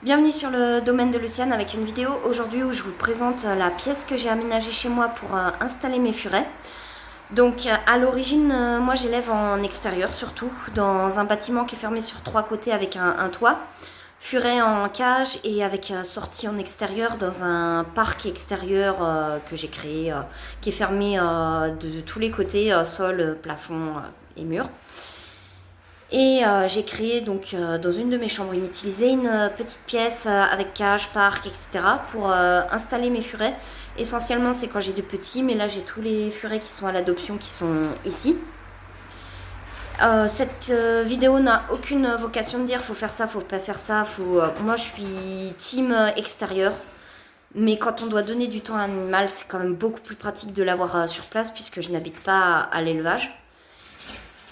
Bienvenue sur le domaine de Luciane avec une vidéo aujourd'hui où je vous présente la pièce que j'ai aménagée chez moi pour installer mes furets. Donc à l'origine, moi j'élève en extérieur surtout, dans un bâtiment qui est fermé sur 3 côtés avec un toit, furet en cage et avec sortie en extérieur dans un parc extérieur que j'ai créé, qui est fermé de tous les côtés, sol, plafond et murs. Et j'ai créé donc dans une de mes chambres inutilisées une petite pièce avec cage, parc, etc. pour installer mes furets. Essentiellement c'est quand j'ai des petits, mais là j'ai tous les furets qui sont à l'adoption qui sont ici. Cette vidéo n'a aucune vocation de dire faut faire ça, faut pas faire ça. Moi je suis team extérieur. Mais quand on doit donner du temps à un animal, c'est quand même beaucoup plus pratique de l'avoir sur place puisque je n'habite pas à l'élevage.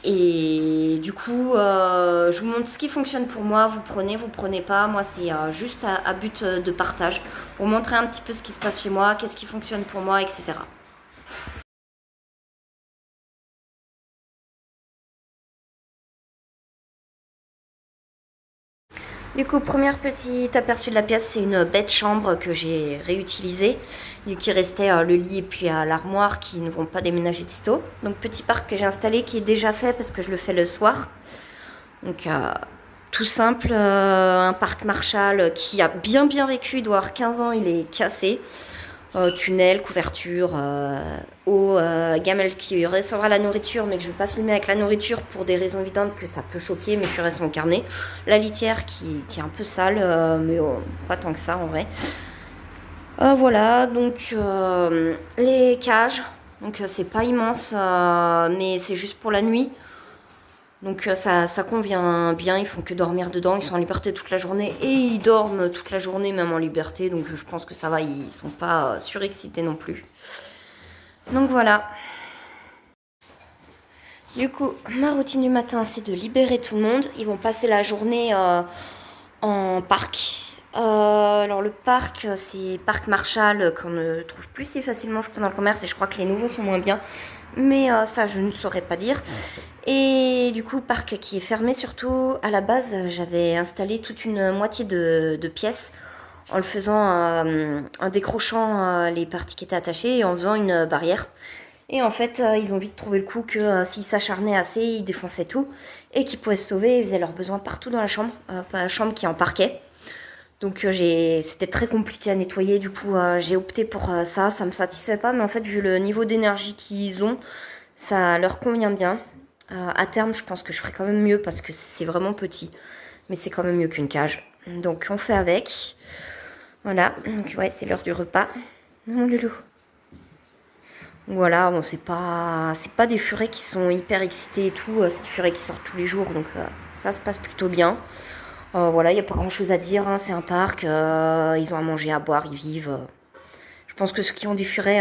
Et du coup, je vous montre ce qui fonctionne pour moi. Vous prenez pas. Moi, c'est juste à but de partage pour montrer un petit peu ce qui se passe chez moi, qu'est-ce qui fonctionne pour moi, etc. Du coup, premier petit aperçu de la pièce, c'est une bête chambre que j'ai réutilisée. Du qui restait le lit et puis l'armoire qui ne vont pas déménager de sitôt. Donc petit parc que j'ai installé qui est déjà fait parce que je le fais le soir. Donc tout simple, un parc Marshall qui a bien vécu, il doit avoir 15 ans, il est cassé. Tunnel, couverture, eau, gamelle qui recevra la nourriture, mais que je ne vais pas filmer avec la nourriture pour des raisons évidentes que ça peut choquer, mes furets sont carnés. La litière qui est un peu sale, mais pas tant que ça en vrai. Voilà, donc les cages, donc c'est pas immense, mais c'est juste pour la nuit. Donc ça convient bien, ils font que dormir dedans, ils sont en liberté toute la journée et ils dorment toute la journée même en liberté, donc je pense que ça va, ils sont pas surexcités non plus. Donc voilà. Du coup, ma routine du matin, c'est de libérer tout le monde. Ils vont passer la journée en parc. Alors le parc, c'est Parc Marshall qu'on ne trouve plus si facilement, je crois, dans le commerce, et je crois que les nouveaux sont moins bien. Mais ça, je ne saurais pas dire. Et du coup, parc qui est fermé surtout. À la base, j'avais installé toute une moitié de pièces en le faisant, en décrochant les parties qui étaient attachées et en faisant une barrière. Et en fait, ils ont vite trouvé le coup que s'ils s'acharnaient assez, ils défonçaient tout et qu'ils pouvaient se sauver. Ils faisaient leurs besoins partout dans la chambre qui est en parquet. Donc c'était très compliqué à nettoyer, du coup j'ai opté pour ça, ça me satisfait pas, mais en fait vu le niveau d'énergie qu'ils ont, ça leur convient bien. À terme je pense que je ferai quand même mieux parce que c'est vraiment petit, mais c'est quand même mieux qu'une cage. Donc on fait avec. Voilà, donc ouais c'est l'heure du repas. Mon loulou. Voilà, bon c'est pas des furets qui sont hyper excités et tout, c'est des furets qui sortent tous les jours, donc ça se passe plutôt bien. Voilà, il n'y a pas grand chose à dire, hein, c'est un parc, ils ont à manger, à boire, ils vivent. Je pense que ceux qui ont des furets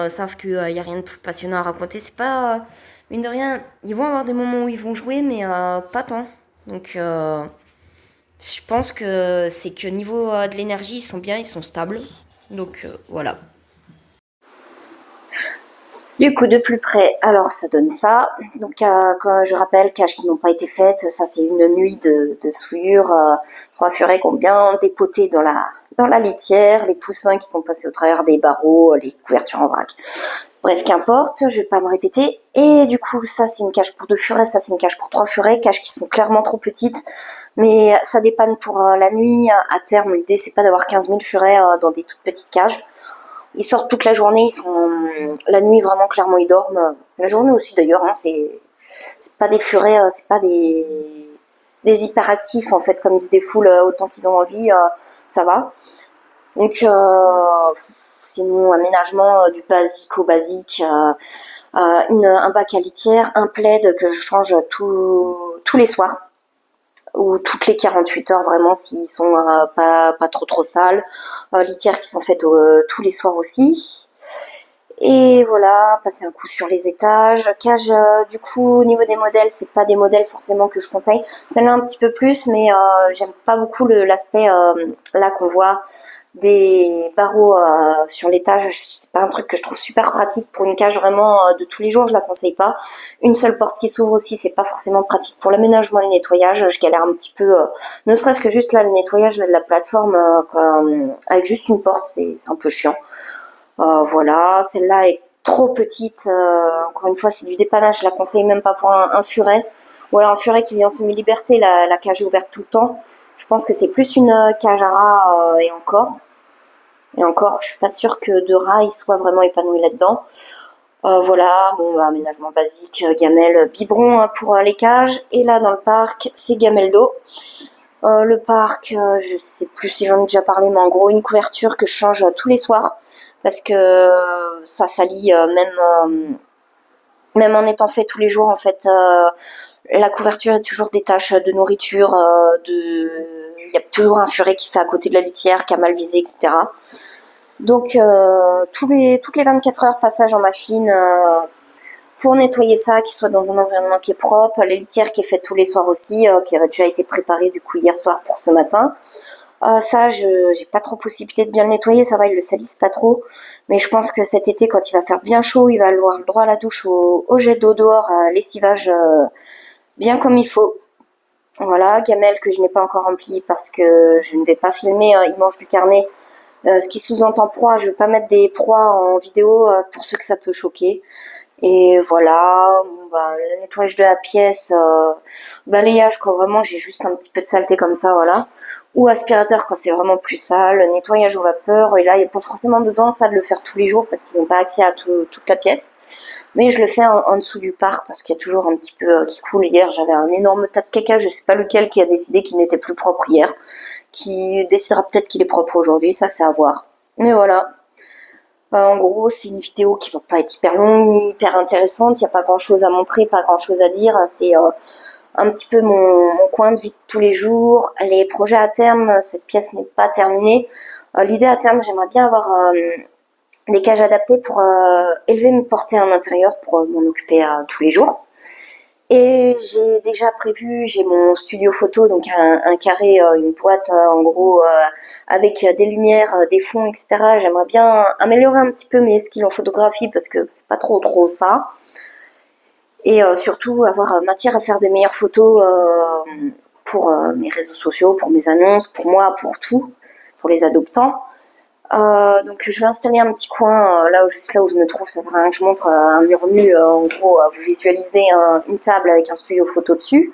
savent qu'il n'y a rien de plus passionnant à raconter. C'est pas, mine de rien, ils vont avoir des moments où ils vont jouer, mais pas tant. Donc je pense que c'est que niveau de l'énergie, ils sont bien, ils sont stables. Donc voilà. Du coup, de plus près, alors ça donne ça. Donc, quand je rappelle, cages qui n'ont pas été faites, ça c'est une nuit de souillure. 3 furets qui ont bien dépoté dans la litière, les poussins qui sont passés au travers des barreaux, les couvertures en vrac. Bref, qu'importe, je vais pas me répéter. Et du coup, ça c'est une cage pour 2 furets, ça c'est une cage pour 3 furets, cages qui sont clairement trop petites, mais ça dépanne pour la nuit. À terme, l'idée c'est pas d'avoir 15 000 furets dans des toutes petites cages. Ils sortent toute la journée, ils sont la nuit vraiment clairement ils dorment. La journée aussi d'ailleurs, hein, c'est pas des furets, c'est pas des hyperactifs en fait, comme ils se défoulent autant qu'ils ont envie, ça va. Donc sinon aménagement du basique au basique, un bac à litière, un plaid que je change tous les soirs ou toutes les 48 heures vraiment s'ils sont pas trop sales, litières qui sont faites tous les soirs aussi. Et voilà, passer un coup sur les étages. Cage, du coup, au niveau des modèles, c'est pas des modèles forcément que je conseille. Celle-là un petit peu plus, mais j'aime pas beaucoup l'aspect là qu'on voit des barreaux sur l'étage. C'est pas un truc que je trouve super pratique pour une cage vraiment de tous les jours. Je la conseille pas. Une seule porte qui s'ouvre aussi, c'est pas forcément pratique pour l'aménagement et le nettoyage. Je galère un petit peu, ne serait-ce que juste là le nettoyage de la plateforme avec juste une porte, c'est un peu chiant. Voilà, celle-là est trop petite. Encore une fois, c'est du dépannage. Je la conseille même pas pour un furet. Ou alors un furet qui vient en semi-liberté, la cage est ouverte tout le temps. Je pense que c'est plus une cage à rats et encore. Et encore, je suis pas sûre que de rats ils soient vraiment épanouis là-dedans. Voilà, bon, aménagement basique, gamelle, biberon hein, pour les cages. Et là, dans le parc, c'est gamelle d'eau. Le parc, je sais plus si j'en ai déjà parlé, mais en gros une couverture que je change tous les soirs parce que ça salit même en étant fait tous les jours en fait. La couverture a toujours des taches de nourriture, il y a toujours un furet qui fait à côté de la litière, qui a mal visé, etc. Donc toutes les 24 heures passage en machine pour nettoyer ça, qu'il soit dans un environnement qui est propre, la litière qui est faite tous les soirs aussi, qui avait déjà été préparée du coup hier soir pour ce matin. Ça, j'ai pas trop possibilité de bien le nettoyer, ça va, il le salisse pas trop. Mais je pense que cet été, quand il va faire bien chaud, il va avoir le droit à la douche, au jet d'eau dehors, à lessivage bien comme il faut. Voilà, gamelle que je n'ai pas encore remplie parce que je ne vais pas filmer, il mange du carnet. Ce qui sous-entend proie, je vais pas mettre des proies en vidéo pour ceux que ça peut choquer. Et voilà, le nettoyage de la pièce, balayage quand vraiment j'ai juste un petit peu de saleté comme ça, voilà. Ou aspirateur quand c'est vraiment plus sale, nettoyage aux vapeurs, et là il n'y a pas forcément besoin ça de le faire tous les jours parce qu'ils n'ont pas accès à toute la pièce. Mais je le fais en dessous du parc parce qu'il y a toujours un petit peu qui coule. Hier j'avais un énorme tas de caca, je sais pas lequel qui a décidé qu'il n'était plus propre hier, qui décidera peut-être qu'il est propre aujourd'hui, ça c'est à voir. Mais voilà. En gros, c'est une vidéo qui va pas être hyper longue ni hyper intéressante. Il n'y a pas grand-chose à montrer, pas grand-chose à dire. C'est un petit peu mon coin de vie de tous les jours. Les projets à terme, cette pièce n'est pas terminée. L'idée à terme, j'aimerais bien avoir des cages adaptées pour élever mes portées en intérieur pour m'en occuper tous les jours. Et j'ai déjà prévu, j'ai mon studio photo, donc un carré, une boîte en gros avec des lumières, des fonds, etc. J'aimerais bien améliorer un petit peu mes skills en photographie parce que c'est pas trop ça. Et surtout avoir matière à faire des meilleures photos pour mes réseaux sociaux, pour mes annonces, pour moi, pour tout, pour les adoptants. Donc je vais installer un petit coin juste là où je me trouve, ça sert à rien que je montre un mur nu, en gros vous visualisez une table avec un studio photo dessus.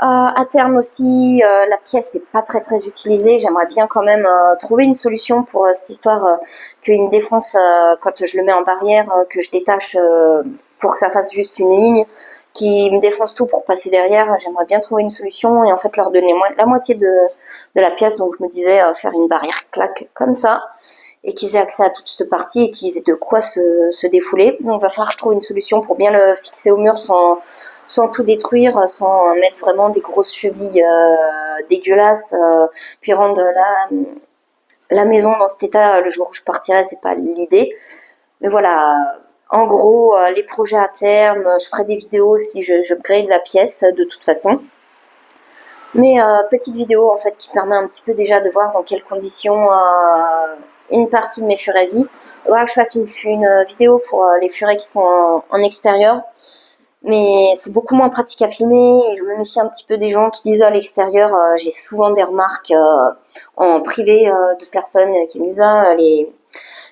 À terme aussi, la pièce n'est pas très utilisée, j'aimerais bien quand même trouver une solution pour cette histoire qu'il me défonce quand je le mets en barrière, que je détache pour que ça fasse juste une ligne, qui me défonce tout pour passer derrière. J'aimerais bien trouver une solution et en fait leur donner la moitié de la pièce, donc je me disais faire une barrière claque comme ça et qu'ils aient accès à toute cette partie et qu'ils aient de quoi se défouler. Donc il va falloir que je trouve une solution pour bien le fixer au mur sans tout détruire, sans mettre vraiment des grosses chevilles dégueulasses, puis rendre la maison dans cet état le jour où je partirai, c'est pas l'idée. Mais voilà, en gros, les projets à terme, je ferai des vidéos si je grade la pièce de toute façon. Mais petite vidéo en fait qui permet un petit peu déjà de voir dans quelles conditions une partie de mes furets vivent. Il faudra que je fasse une vidéo pour les furets qui sont en extérieur. Mais c'est beaucoup moins pratique à filmer et je me méfie un petit peu des gens qui disent à l'extérieur. J'ai souvent des remarques en privé de personnes qui me disent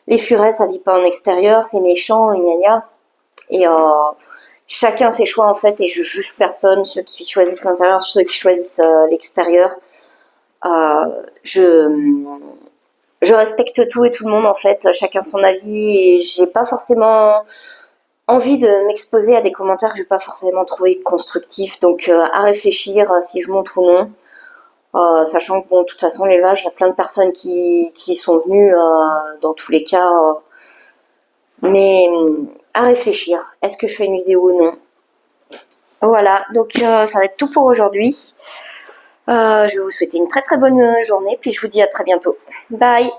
les furets ça vit pas en extérieur, c'est méchant, gna gna. Et chacun ses choix en fait et je juge personne, ceux qui choisissent l'intérieur, ceux qui choisissent l'extérieur. Je respecte tout et tout le monde en fait, chacun son avis et j'ai pas forcément envie de m'exposer à des commentaires que je vais pas forcément trouver constructifs, donc à réfléchir si je monte ou non. Sachant que bon, de toute façon l'élevage, il y a plein de personnes qui sont venues dans tous les cas, mais à réfléchir. Est-ce que je fais une vidéo ou non? Voilà, donc ça va être tout pour aujourd'hui. Je vais vous souhaiter une très bonne journée, puis je vous dis à très bientôt. Bye!